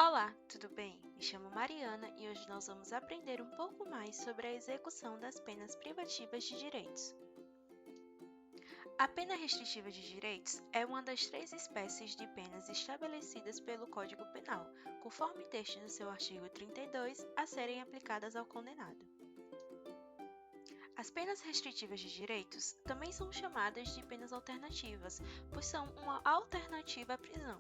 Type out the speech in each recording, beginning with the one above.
Olá, tudo bem? Me chamo Mariana e hoje nós vamos aprender um pouco mais sobre a execução das penas privativas de direitos. A pena restritiva de direitos é uma das três espécies de penas estabelecidas pelo Código Penal, conforme texto no seu artigo 32, a serem aplicadas ao condenado. As penas restritivas de direitos também são chamadas de penas alternativas, pois são uma alternativa à prisão.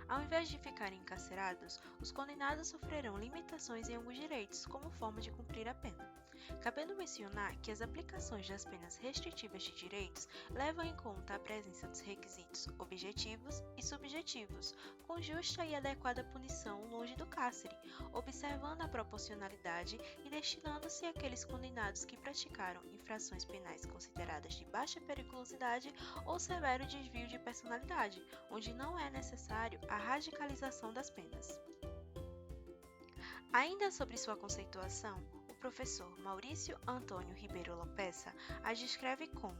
Ao invés de ficarem encarcerados, os condenados sofrerão limitações em alguns direitos como forma de cumprir a pena. Cabendo mencionar que as aplicações das penas restritivas de direitos levam em conta a presença dos requisitos objetivos e subjetivos, com justa e adequada punição longe do cárcere, observando a proporcionalidade e destinando-se àqueles condenados que praticaram infrações penais consideradas de baixa periculosidade ou severo desvio de personalidade, onde não é necessário a radicalização das penas. Ainda sobre sua conceituação, o professor Maurício Antônio Ribeiro Lopesa as descreve como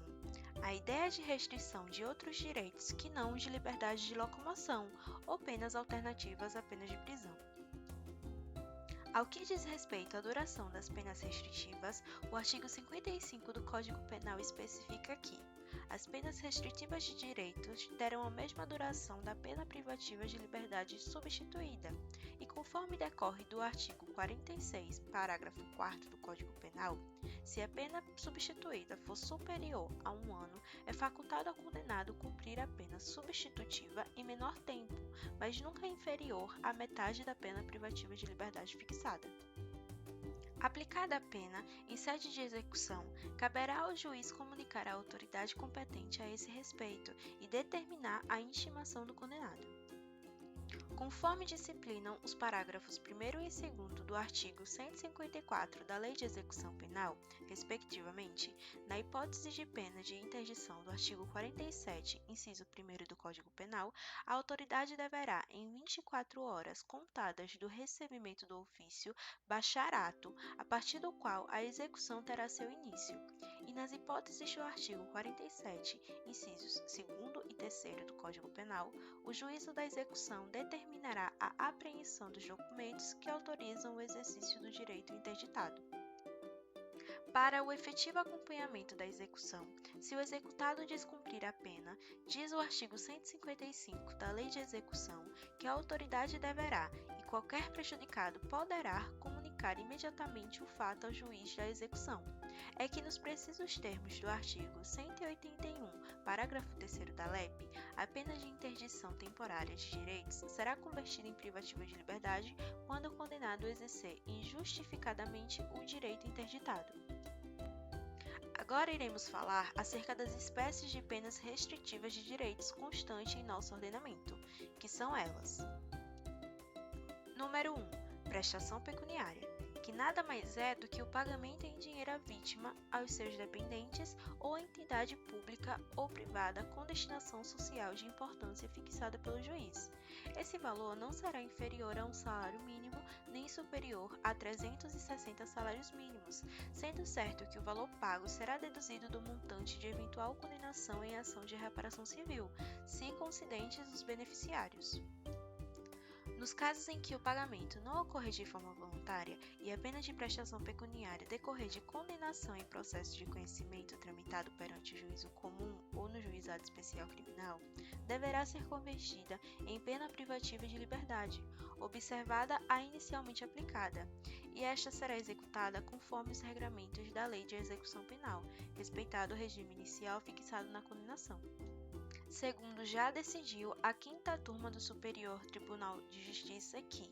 a ideia de restrição de outros direitos que não de liberdade de locomoção ou penas alternativas à pena de prisão. Ao que diz respeito à duração das penas restritivas, o artigo 55 do Código Penal especifica que as penas restritivas de direitos terão a mesma duração da pena privativa de liberdade substituída, e conforme decorre do artigo 46, parágrafo 4º do Código Penal, se a pena substituída for superior a 1 ano, é facultado ao condenado cumprir a pena substitutiva em menor tempo, mas nunca inferior à metade da pena privativa de liberdade fixada. Aplicada a pena, em sede de execução, caberá ao juiz comunicar à autoridade competente a esse respeito e determinar a intimação do condenado. Conforme disciplinam os parágrafos 1º e 2º do artigo 154 da Lei de Execução Penal, respectivamente, na hipótese de pena de interdição do artigo 47, inciso 1º do Código Penal, a autoridade deverá, em 24 horas contadas do recebimento do ofício, baixar ato, a partir do qual a execução terá seu início, e nas hipóteses do artigo 47, incisos 2º e 3º do Código Penal, o juízo da execução determinará a apreensão dos documentos que autorizam o exercício do direito interditado. Para o efetivo acompanhamento da execução, se o executado descumprir a pena, diz o artigo 155 da Lei de Execução que a autoridade deverá, e qualquer prejudicado poderá, comunicar imediatamente o fato ao juiz da execução. É que nos precisos termos do artigo 181, parágrafo 3º da LEP, a pena de interdição temporária de direitos será convertida em privativa de liberdade quando o condenado exercer injustificadamente o direito interditado. Agora iremos falar acerca das espécies de penas restritivas de direitos constantes em nosso ordenamento, que são elas. Número 1. Prestação pecuniária, que nada mais é do que o pagamento em dinheiro à vítima, aos seus dependentes ou à entidade pública ou privada com destinação social de importância fixada pelo juiz. Esse valor não será inferior a um salário mínimo nem superior a 360 salários mínimos, sendo certo que o valor pago será deduzido do montante de eventual condenação em ação de reparação civil, se coincidentes os beneficiários. Nos casos em que o pagamento não ocorrer de forma voluntária e a pena de prestação pecuniária decorrer de condenação em processo de conhecimento tramitado perante o juízo comum ou no juizado especial criminal, deverá ser convertida em pena privativa de liberdade, observada a inicialmente aplicada, e esta será executada conforme os regramentos da Lei de Execução Penal, respeitado o regime inicial fixado na condenação. Segundo já decidiu a 5ª Turma do Superior Tribunal de Justiça que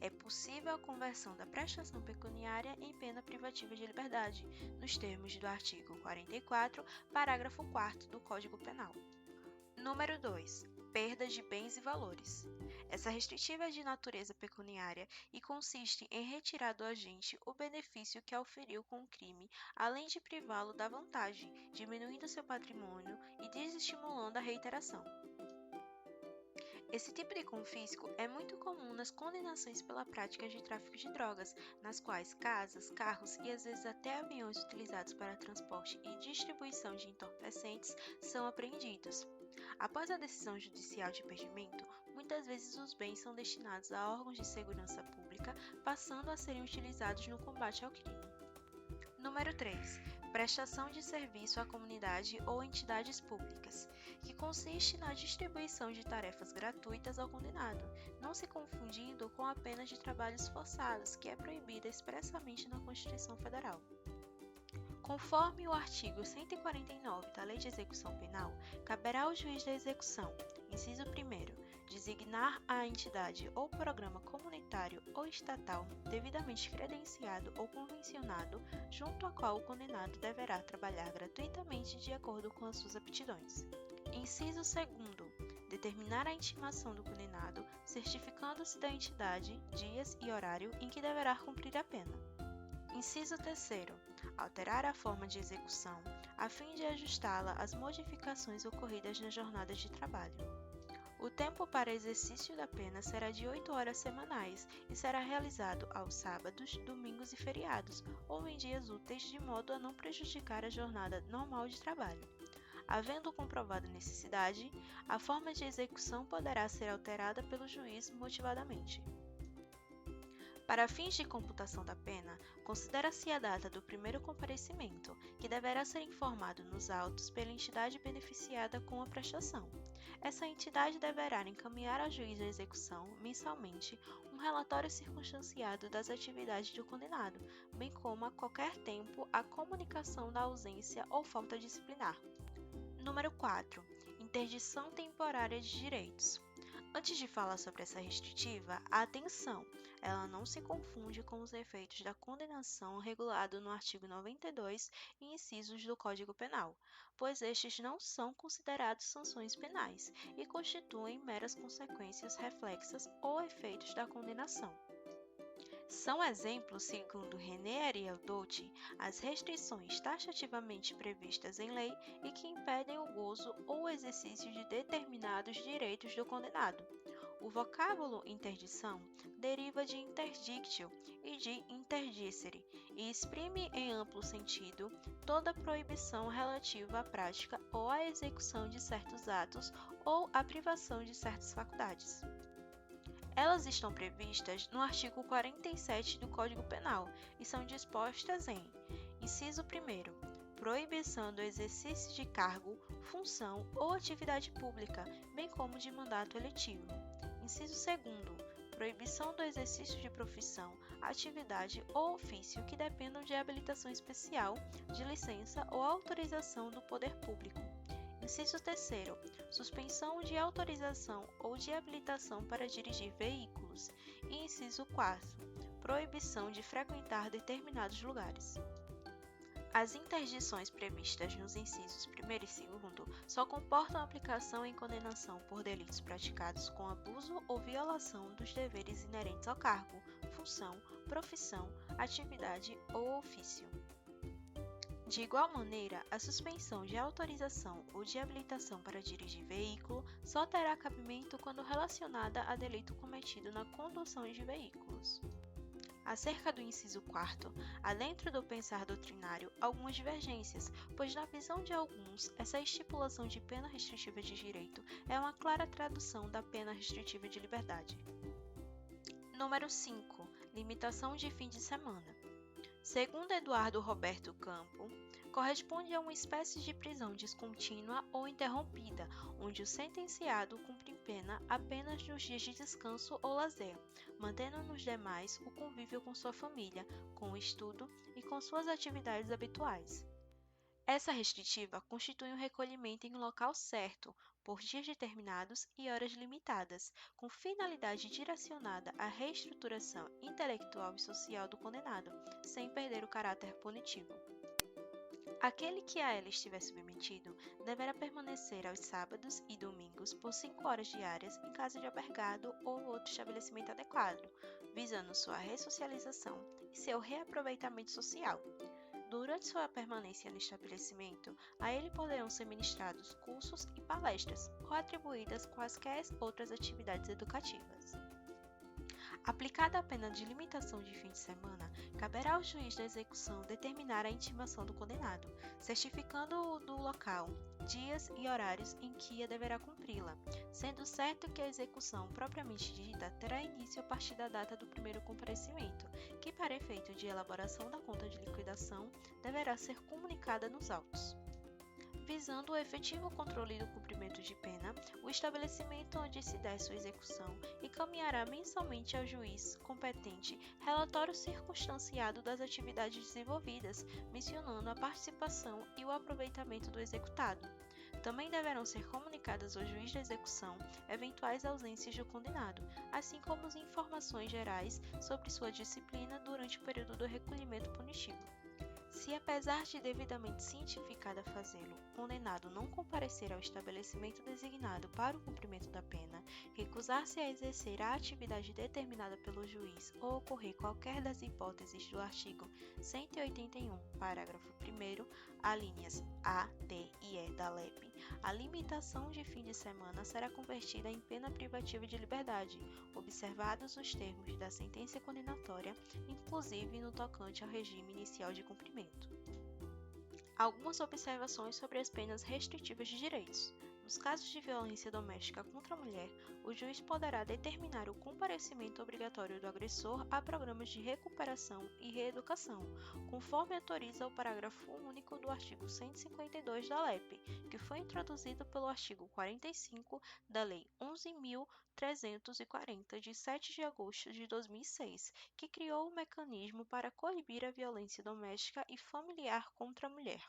é possível a conversão da prestação pecuniária em pena privativa de liberdade, nos termos do artigo 44, parágrafo 4º do Código Penal. Número 2. Perda de bens e valores. Essa restritiva é de natureza pecuniária e consiste em retirar do agente o benefício que auferiu com o crime, além de privá-lo da vantagem, diminuindo seu patrimônio e desestimulando a reiteração. Esse tipo de confisco é muito comum nas condenações pela prática de tráfico de drogas, nas quais casas, carros e às vezes até aviões utilizados para transporte e distribuição de entorpecentes são apreendidos. Após a decisão judicial de impedimento, muitas vezes os bens são destinados a órgãos de segurança pública, passando a serem utilizados no combate ao crime. Número 3. Prestação de serviço à comunidade ou entidades públicas, que consiste na distribuição de tarefas gratuitas ao condenado, não se confundindo com a pena de trabalhos forçados, que é proibida expressamente na Constituição Federal. Conforme o artigo 149 da Lei de Execução Penal, caberá ao juiz da execução, inciso 1º, designar a entidade ou programa comunitário ou estatal devidamente credenciado ou convencionado, junto ao qual o condenado deverá trabalhar gratuitamente de acordo com as suas aptidões. Inciso 2º, determinar a intimação do condenado, certificando-se da entidade, dias e horário em que deverá cumprir a pena. Inciso 3º, alterar a forma de execução, a fim de ajustá-la às modificações ocorridas na jornada de trabalho. O tempo para exercício da pena será de 8 horas semanais e será realizado aos sábados, domingos e feriados, ou em dias úteis, de modo a não prejudicar a jornada normal de trabalho. Havendo comprovada necessidade, a forma de execução poderá ser alterada pelo juiz motivadamente. Para fins de computação da pena, considera-se a data do primeiro comparecimento, que deverá ser informado nos autos pela entidade beneficiada com a prestação. Essa entidade deverá encaminhar ao juiz da execução, mensalmente, um relatório circunstanciado das atividades do condenado, bem como, a qualquer tempo, a comunicação da ausência ou falta disciplinar. Número 4. Interdição temporária de direitos. Antes de falar sobre essa restritiva, atenção! Ela não se confunde com os efeitos da condenação regulado no artigo 92 e incisos do Código Penal, pois estes não são considerados sanções penais e constituem meras consequências reflexas ou efeitos da condenação. São exemplos, segundo René Ariel Douty, as restrições taxativamente previstas em lei e que impedem o gozo ou o exercício de determinados direitos do condenado. O vocábulo interdição deriva de interdictio e de interdicere e exprime em amplo sentido toda proibição relativa à prática ou à execução de certos atos ou à privação de certas faculdades. Elas estão previstas no artigo 47 do Código Penal e são dispostas em: inciso 1º, proibição do exercício de cargo, função ou atividade pública, bem como de mandato eletivo. Inciso 2º, proibição do exercício de profissão, atividade ou ofício que dependam de habilitação especial, de licença ou autorização do poder público. Inciso 3º, suspensão de autorização ou de habilitação para dirigir veículos. E inciso 4º, proibição de frequentar determinados lugares. As interdições previstas nos incisos 1º e 2º só comportam aplicação em condenação por delitos praticados com abuso ou violação dos deveres inerentes ao cargo, função, profissão, atividade ou ofício. De igual maneira, a suspensão de autorização ou de habilitação para dirigir veículo só terá cabimento quando relacionada a delito cometido na condução de veículos. Acerca do inciso 4º, há dentro do pensar doutrinário algumas divergências, pois na visão de alguns, essa estipulação de pena restritiva de direito é uma clara tradução da pena restritiva de liberdade. Número 5. Limitação de fim de semana. Segundo Eduardo Roberto Campo, corresponde a uma espécie de prisão descontínua ou interrompida, onde o sentenciado cumpre pena apenas nos dias de descanso ou lazer, mantendo nos demais o convívio com sua família, com o estudo e com suas atividades habituais. Essa restritiva constitui um recolhimento em local certo, por dias determinados e horas limitadas, com finalidade direcionada à reestruturação intelectual e social do condenado, sem perder o caráter punitivo. Aquele que a ela estiver submetido deverá permanecer aos sábados e domingos por 5 horas diárias em casa de albergado ou outro estabelecimento adequado, visando sua ressocialização e seu reaproveitamento social. Durante sua permanência no estabelecimento, a ele poderão ser ministrados cursos e palestras, ou atribuídas quaisquer outras atividades educativas. Aplicada a pena de limitação de fim de semana, caberá ao juiz da execução determinar a intimação do condenado, certificando do local, dias e horários em que deverá cumpri-la, sendo certo que a execução propriamente dita terá início a partir da data do primeiro comparecimento, que, para efeito de elaboração da conta de liquidação, deverá ser comunicada nos autos. Visando o efetivo controle do cumprimento de pena, o estabelecimento onde se der sua execução encaminhará mensalmente ao juiz competente relatório circunstanciado das atividades desenvolvidas, mencionando a participação e o aproveitamento do executado. Também deverão ser comunicadas ao juiz da execução eventuais ausências do condenado, assim como as informações gerais sobre sua disciplina durante o período do recolhimento punitivo. Se, apesar de devidamente cientificado a fazê-lo, o condenado não comparecer ao estabelecimento designado para o cumprimento da pena, recusar-se a exercer a atividade determinada pelo juiz ou ocorrer qualquer das hipóteses do artigo 181, parágrafo 1º, alíneas A, D e E da LEP, a limitação de fim de semana será convertida em pena privativa de liberdade, observados os termos da sentença condenatória, inclusive no tocante ao regime inicial de cumprimento. Algumas observações sobre as penas restritivas de direitos. Nos casos de violência doméstica contra a mulher, o juiz poderá determinar o comparecimento obrigatório do agressor a programas de recuperação e reeducação, conforme autoriza o parágrafo único do artigo 152 da LEP, que foi introduzido pelo artigo 45 da Lei 11.340, de 7 de agosto de 2006, que criou o mecanismo para coibir a violência doméstica e familiar contra a mulher.